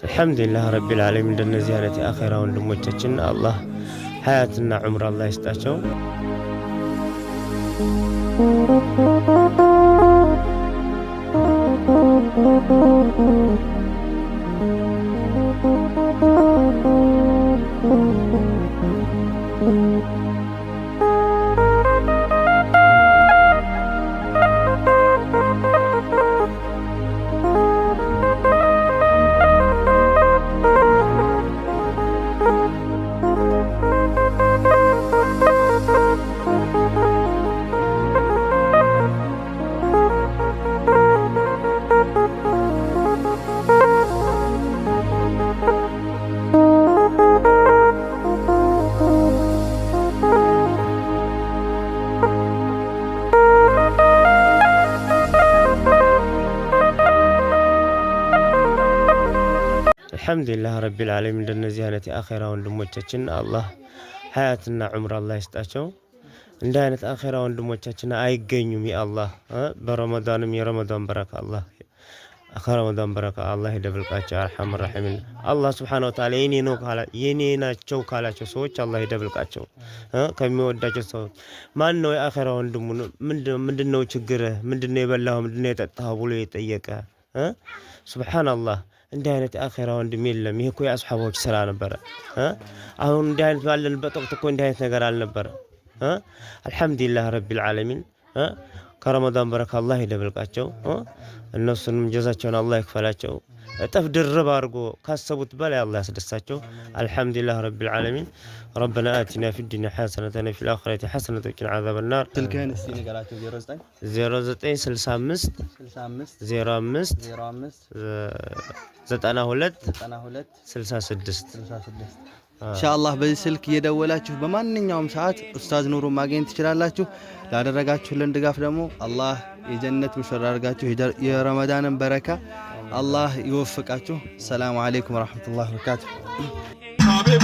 አልሐምዱሊላህ ረቢል ዓለሚን እንደነዚህ አይነት የአኺራ ወንድሞቻችን አላህ ሀያትና ዑምር አላህ ይስጣቸው። አልሐምዱሊላህ ረቢል ዓለሚን እንደነዚህ አይነት የአኺራ ወንድሞቻችን አላህ ሀያትና ዑምር አላህ ይስጣቸው። እንደ አይነት አኺራ ወንድሞቻችን አይገኙም። ያአላህ በረመዳንም የረመዳን በረካ አላህ ከረመዳን በረካ አላህ ይደብልቃቸው። አርሐም ረሒሚን አላህ ሱብሓነሁ ወተዓላ የኔ ናቸው ካላቸው ሰዎች አላህ ይደብልቃቸው። ከሚወዳቸው ሰዎች ማን ነው የአኺራ ወንድሙ? ምንድነው ችግርህ? ምንድነው የበላኸው? ምንድነው የጠጣኸው ብሎ የጠየቀ ሱብሓነላህ። እንዲህ አይነት አኺራ ወንድም የለም። ይሄ እኮ የአስሐቦች ስራ ነበረ። አሁን እንዲህ አይነት ባለንበት ወቅት እኮ እንዲህ አይነት ነገር አልነበረ። አልሐምዱሊላህ ረቢል ዓለሚን ከረመዳን በረካ አላህ ይደብልቃቸው። እነሱንም ጀዛቸውን አላህ ይክፈላቸው። እጥፍ ድርብ አድርጎ ካሰቡት በላይ አላህ ያስደሳቸው። አልሐምዱሊላህ ረቢል ዓለሚን ረበና አቲና ፊ ዱንያ ሐሰነተን ወፊል አኺረቲ ሐሰነተን ወቂና ዐዛበን ናር። ስልክህን እስቲ ንገራቸው። 0965 05 92 66 ኢንሻአላህ በዚህ ስልክ እየደወላችሁ በማንኛውም ሰዓት ኡስታዝ ኑሩ ማግኘት ትችላላችሁ። ላደረጋችሁልን ድጋፍ ደግሞ አላህ የጀነት ሙሽራ አድርጋችሁ የረመዳንን በረካ አላህ ይወፍቃችሁ። ሰላም አለይኩም ወራህመቱላሂ ወበረካቱ።